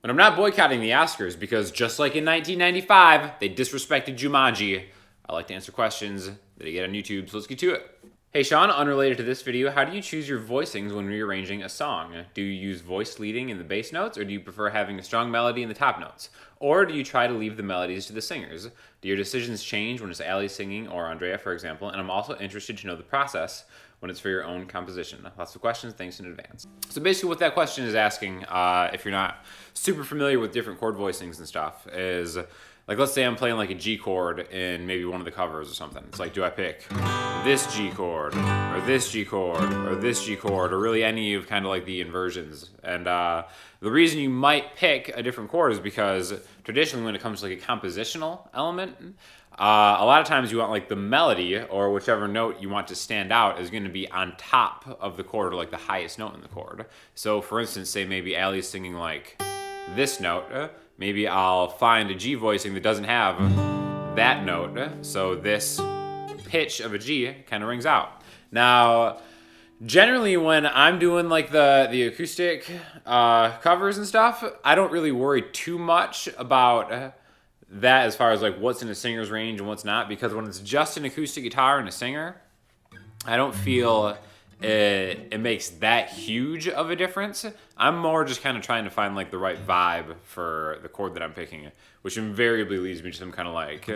And I'm not boycotting the Oscars because just like in 1995, they disrespected Jumanji. I like to answer questions that I get on YouTube, so let's get to it. Hey Sean, unrelated to this video, how do you choose your voicings when rearranging a song? Do you use voice leading in the bass notes, or do you prefer having a strong melody in the top notes? Or do you try to leave the melodies to the singers? Do your decisions change when it's Ali singing or Andrea, for example? And I'm also interested to know the process when it's for your own composition. Lots of questions, thanks in advance. So basically what that question is asking, if you're not super familiar with different chord voicings and stuff, is like, let's say I'm playing like a G chord in maybe one of the covers or something. It's like, do I pick this G chord, or this G chord, or this G chord, or really any of kind of like the inversions? And the reason you might pick a different chord is because traditionally when it comes to like a compositional element, a lot of times you want like the melody or whichever note you want to stand out is going to be on top of the chord, or like the highest note in the chord. So for instance, say maybe Allie's singing like this note, maybe I'll find a G voicing that doesn't have that note, so this pitch of a G kind of rings out. Now, generally when I'm doing like the acoustic covers and stuff, I don't really worry too much about that as far as like what's in a singer's range and what's not, because when it's just an acoustic guitar and a singer, I don't feel it makes that huge of a difference. I'm more just kind of trying to find like the right vibe for the chord that I'm picking, which invariably leads me to some kind of like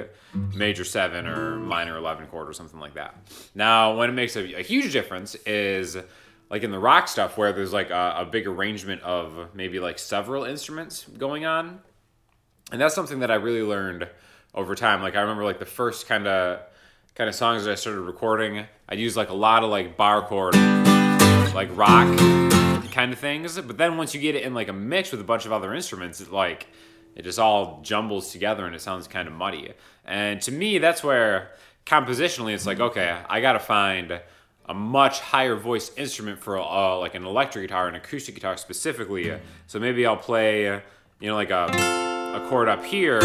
major 7 or minor 11 chord or something like that. Now, when it makes a huge difference is like in the rock stuff where there's like a big arrangement of maybe like several instruments going on. And that's something that I really learned over time. Like I remember like the first kind of songs that I started recording, I'd use like a lot of like bar chord, like rock kind of things. But then once you get it in like a mix with a bunch of other instruments, it just all jumbles together and it sounds kind of muddy. And to me, that's where compositionally it's like, okay, I gotta find a much higher voice instrument for like an electric guitar, an acoustic guitar specifically. So maybe I'll play, you know, like a chord up here,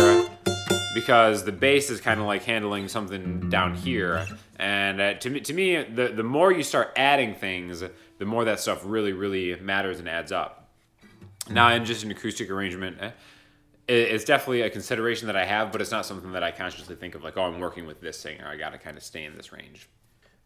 because the bass is kind of like handling something down here. And to me, the more you start adding things, the more that stuff really, really matters and adds up. Now, in just an acoustic arrangement, it's definitely a consideration that I have, but it's not something that I consciously think of like, oh, I'm working with this singer, I gotta kind of stay in this range.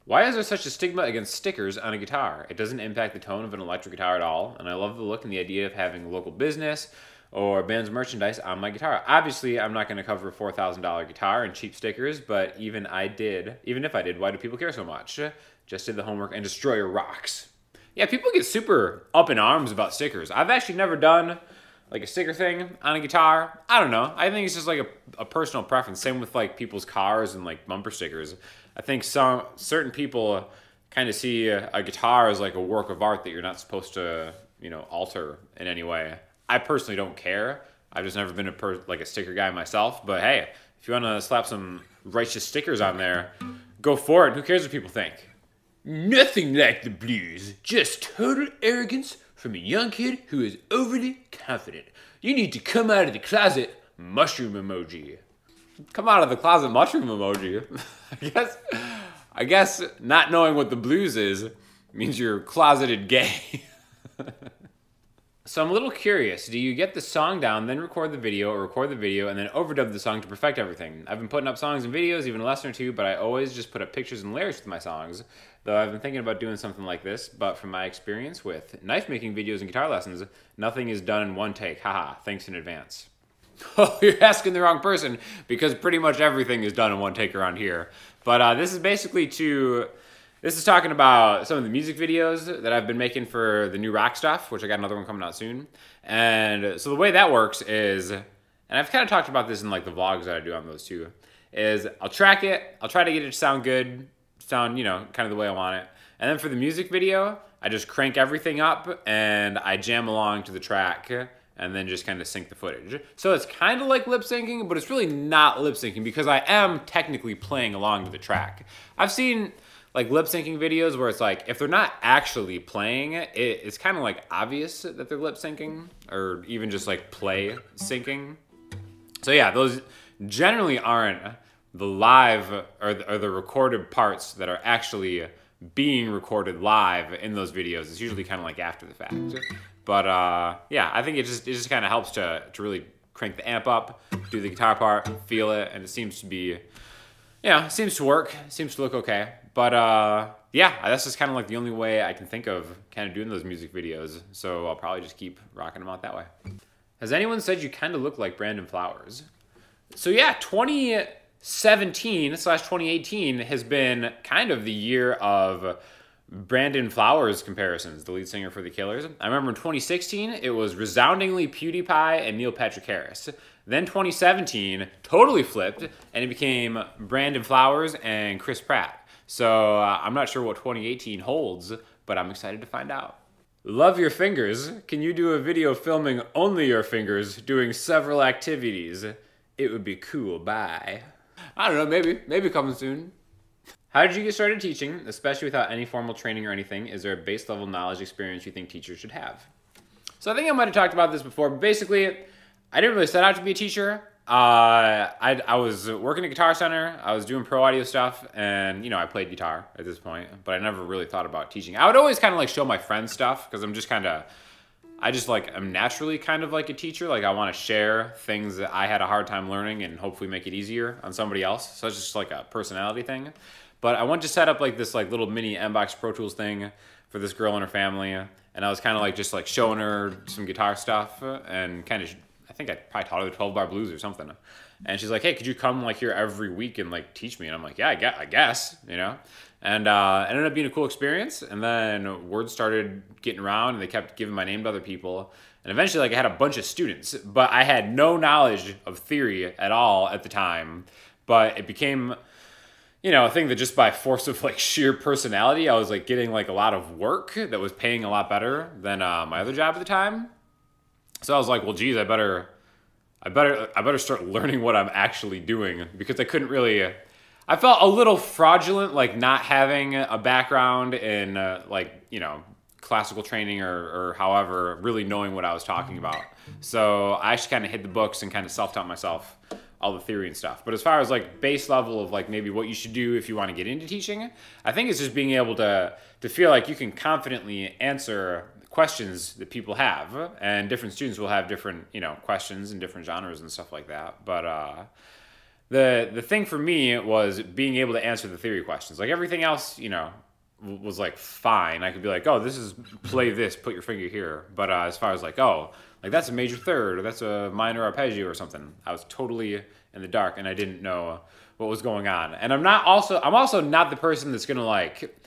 Why is there such a stigma against stickers on a guitar? It doesn't impact the tone of an electric guitar at all, and I love the look and the idea of having local business or band's merchandise on my guitar. Obviously, I'm not going to cover a $4,000 guitar and cheap stickers, but even if I did, why do people care so much? Just did the homework and Destroyer rocks. Yeah, people get super up in arms about stickers. I've actually never done like a sticker thing on a guitar. I don't know. I think it's just like a personal preference. Same with like people's cars and like bumper stickers. I think certain people kind of see a guitar as like a work of art that you're not supposed to, you know, alter in any way. I personally don't care. I've just never been a sticker guy myself. But hey, if you want to slap some righteous stickers on there, go for it. Who cares what people think? Nothing like the blues. Just total arrogance from a young kid who is overly confident. You need to come out of the closet, mushroom emoji. Come out of the closet, mushroom emoji. I guess not knowing what the blues is means you're closeted gay. So I'm a little curious, do you get the song down, then record the video, or record the video and then overdub the song to perfect everything? I've been putting up songs and videos, even a lesson or two, but I always just put up pictures and lyrics with my songs, though I've been thinking about doing something like this, but from my experience with knife making videos and guitar lessons, nothing is done in one take. Haha, thanks in advance. Oh, you're asking the wrong person, because pretty much everything is done in one take around here. But this is talking about some of the music videos that I've been making for the new rock stuff, which I got another one coming out soon. And so the way that works is, and I've kind of talked about this in like the vlogs that I do on those too, is I'll track it, I'll try to get it to sound good, you know, kind of the way I want it. And then for the music video, I just crank everything up and I jam along to the track and then just kind of sync the footage. So it's kind of like lip syncing, but it's really not lip syncing because I am technically playing along to the track. I've seen like lip syncing videos where it's like, if they're not actually playing it, it's kind of like obvious that they're lip syncing or even just like play syncing. So yeah, those generally aren't the live or the recorded parts that are actually being recorded live in those videos. It's usually kind of like after the fact. But yeah, I think it just kind of helps to really crank the amp up, do the guitar part, feel it, and it seems to be, yeah, it seems to work, it seems to look okay. But yeah, that's just kind of like the only way I can think of kind of doing those music videos. So I'll probably just keep rocking them out that way. Has anyone said you kind of look like Brandon Flowers? So yeah, 2017/2018 has been kind of the year of Brandon Flowers comparisons, the lead singer for The Killers. I remember in 2016, it was resoundingly PewDiePie and Neil Patrick Harris. Then 2017 totally flipped, and it became Brandon Flowers and Chris Pratt. So I'm not sure what 2018 holds, but I'm excited to find out. Love your fingers. Can you do a video filming only your fingers doing several activities? It would be cool. Bye. I don't know, maybe coming soon. How did you get started teaching, especially without any formal training or anything? Is there a base level knowledge experience you think teachers should have? So I think I might have talked about this before, but basically, I didn't really set out to be a teacher. I was working at Guitar Center, I was doing pro audio stuff, and, you know, I played guitar at this point, but I never really thought about teaching. I would always kind of like show my friends stuff, because I'm naturally kind of like a teacher. Like, I want to share things that I had a hard time learning and hopefully make it easier on somebody else. So it's just like a personality thing. But I wanted to set up like this like little mini Mbox Pro Tools thing for this girl and her family. And I was kind of like just like showing her some guitar stuff and kind of, I think I probably taught her the 12-bar blues or something. And she's like, hey, could you come like here every week and like teach me? And I'm like, yeah, I guess, you know? And it ended up being a cool experience. And then word started getting around and they kept giving my name to other people. And eventually like I had a bunch of students, but I had no knowledge of theory at all at the time. But it became, you know, a thing that just by force of like sheer personality, I was like getting like a lot of work that was paying a lot better than my other job at the time. So I was like, well, geez, I better start learning what I'm actually doing, because I couldn't really, I felt a little fraudulent, like not having a background in like, you know, classical training or however, really knowing what I was talking about. So I actually kind of hit the books and kind of self-taught myself all the theory and stuff. But as far as like base level of like maybe what you should do if you want to get into teaching, I think it's just being able to feel like you can confidently answer questions that people have, and different students will have different, you know, questions and different genres and stuff like that. But the thing for me was being able to answer the theory questions. Like everything else, you know, was like fine. I could be like, oh, this is play this, put your finger here. But as far as like, oh, like that's a major third or that's a minor arpeggio or something, I was totally in the dark and I didn't know what was going on. And I'm also not the person that's gonna like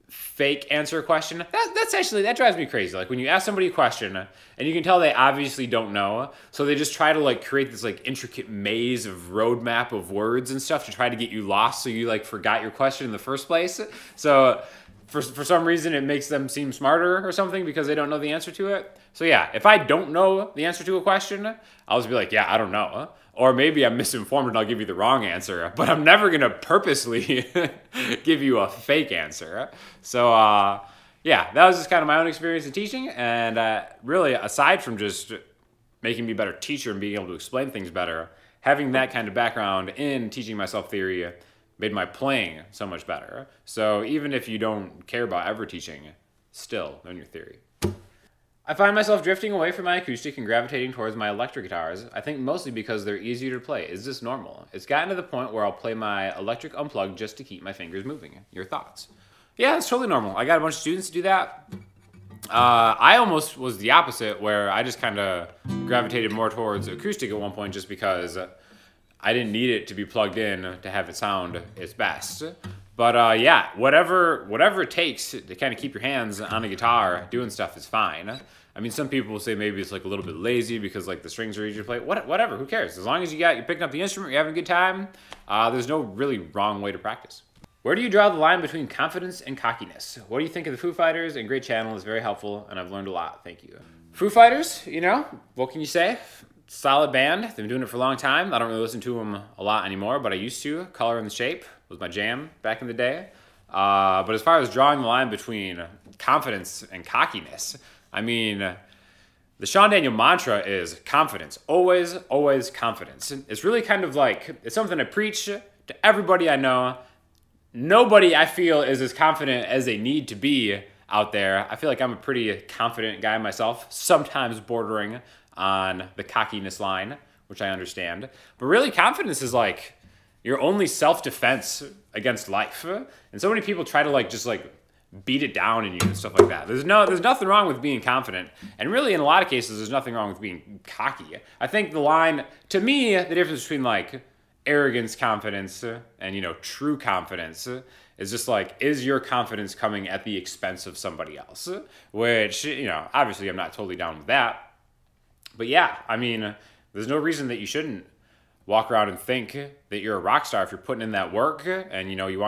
fake answer a question. That drives me crazy. Like when you ask somebody a question and you can tell they obviously don't know, so they just try to like create this like intricate maze of roadmap of words and stuff to try to get you lost, so you like forgot your question in the first place. So for some reason it makes them seem smarter or something because they don't know the answer to it. So yeah, if I don't know the answer to a question, I'll just be like, yeah, I don't know. Or maybe I'm misinformed and I'll give you the wrong answer, but I'm never gonna purposely give you a fake answer. So yeah, that was just kind of my own experience in teaching, and really aside from just making me a better teacher and being able to explain things better, having that kind of background in teaching myself theory made my playing so much better. So even if you don't care about ever teaching, still learn your theory. I find myself drifting away from my acoustic and gravitating towards my electric guitars, I think mostly because they're easier to play. Is this normal? It's gotten to the point where I'll play my electric unplugged just to keep my fingers moving. Your thoughts? Yeah, it's totally normal. I got a bunch of students to do that. I almost was the opposite, where I just kind of gravitated more towards acoustic at one point just because I didn't need it to be plugged in to have it sound its best. But yeah, whatever it takes to kind of keep your hands on a guitar doing stuff is fine. I mean, some people will say maybe it's like a little bit lazy because like the strings are easy to play. Whatever, who cares? As long as you're picking up the instrument, you're having a good time, there's no really wrong way to practice. Where do you draw the line between confidence and cockiness? What do you think of the Foo Fighters? And great channel, is very helpful, and I've learned a lot. Thank you. Foo Fighters, you know, what can you say? Solid band. They've been doing it for a long time. I don't really listen to them a lot anymore, but I used to. Color and the Shape was my jam back in the day. But as far as drawing the line between confidence and cockiness, I mean, the Sean Daniel mantra is confidence. Always, always confidence. It's really kind of like, it's something I preach to everybody I know. Nobody, I feel, is as confident as they need to be out there. I feel like I'm a pretty confident guy myself, sometimes bordering on the cockiness line, which I understand. But really, confidence is like your only self-defense against life. And so many people try to like just like beat it down in you and stuff like that. There's nothing wrong with being confident. And really, in a lot of cases, there's nothing wrong with being cocky. I think the line, to me, the difference between like arrogance, confidence, and, you know, true confidence is just like, is your confidence coming at the expense of somebody else? Which, you know, obviously I'm not totally down with that. But yeah, I mean, there's no reason that you shouldn't walk around and think that you're a rock star if you're putting in that work and, you know, you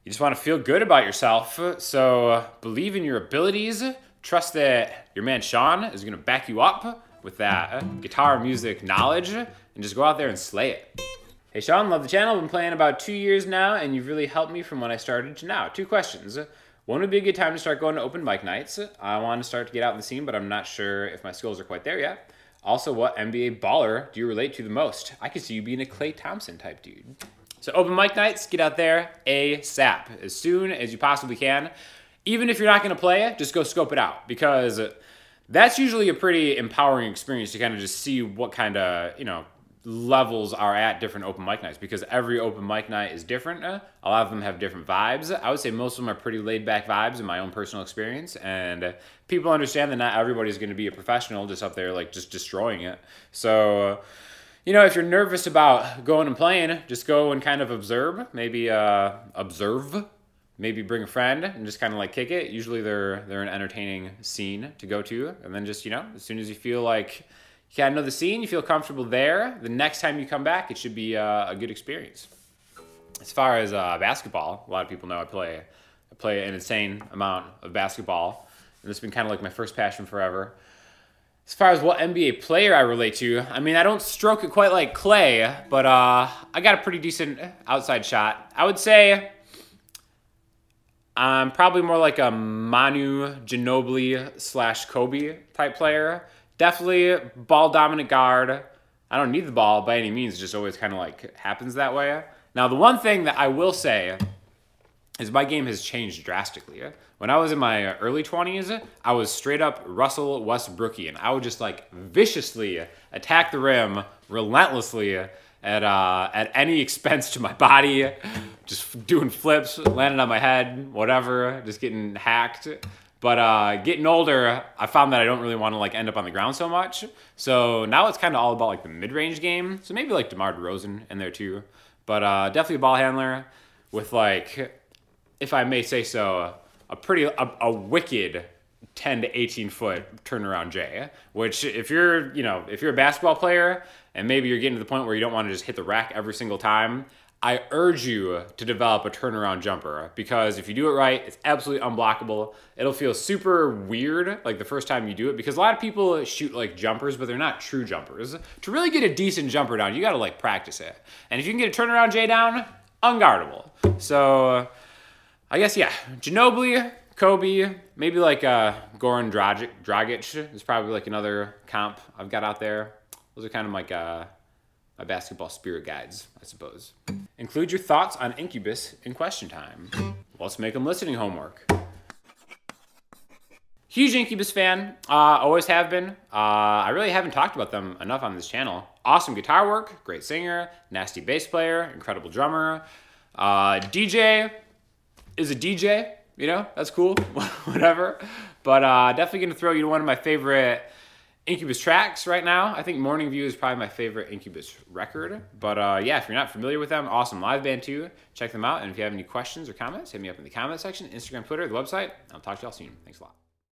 just want to feel good about yourself. So believe in your abilities. Trust that your man Sean is going to back you up with that guitar music knowledge, and just go out there and slay it. Hey Sean, love the channel. Been playing about 2 years now, and you've really helped me from when I started to now. 2 questions. When would be a good time to start going to open mic nights? I want to start to get out in the scene, but I'm not sure if my skills are quite there yet. Also, what NBA baller do you relate to the most? I could see you being a Klay Thompson type dude. So open mic nights, get out there ASAP, as soon as you possibly can. Even if you're not going to play it, just go scope it out, because that's usually a pretty empowering experience to kind of just see what kind of, you know, levels are at different open mic nights, because every open mic night is different. A lot of them have different vibes. I would say most of them are pretty laid back vibes in my own personal experience, and people understand that not everybody's going to be a professional just up there like just destroying it. So you know, if you're nervous about going and playing, just go and kind of observe, maybe maybe bring a friend and just kind of like kick it. Usually they're an entertaining scene to go to. And then just, you know, as soon as you feel like you kind of know the scene, you feel comfortable there, the next time you come back, it should be a good experience. As far as basketball, a lot of people know I play an insane amount of basketball. And this has been kind of like my first passion forever. As far as what NBA player I relate to, I mean, I don't stroke it quite like Klay, but I got a pretty decent outside shot. I would say I'm probably more like a Manu Ginobili / Kobe type player. Definitely ball dominant guard. I don't need the ball by any means. It just always kind of like happens that way. Now, the one thing that I will say is my game has changed drastically. When I was in my early 20s, I was straight up Russell Westbrookian. I would just like viciously attack the rim relentlessly at any expense to my body, just doing flips, landing on my head, whatever, just getting hacked. But getting older, I found that I don't really want to like end up on the ground so much. So now it's kind of all about like the mid-range game. So maybe like DeMar DeRozan in there too. But definitely a ball handler with like, if I may say so, a wicked 10 to 18 foot turnaround J, which if you're a basketball player and maybe you're getting to the point where you don't want to just hit the rack every single time, I urge you to develop a turnaround jumper, because if you do it right, it's absolutely unblockable. It'll feel super weird like the first time you do it, because a lot of people shoot like jumpers, but they're not true jumpers. To really get a decent jumper down, you got to like practice it. And if you can get a turnaround J down, unguardable. So I guess, yeah, Ginobili, Kobe, maybe like Goran Dragic is probably like another comp I've got out there. Those are kind of like my basketball spirit guides, I suppose. Include your thoughts on Incubus in question time. Let's make them listening homework. Huge Incubus fan, always have been. I really haven't talked about them enough on this channel. Awesome guitar work, great singer, nasty bass player, incredible drummer. DJ is a DJ, you know, that's cool, whatever. But definitely gonna throw you to one of my favorite Incubus tracks right now. I think Morning View is probably my favorite Incubus record. But yeah, if you're not familiar with them, awesome live band too. Check them out. And if you have any questions or comments, hit me up in the comment section, Instagram, Twitter, the website. I'll talk to y'all soon. Thanks a lot.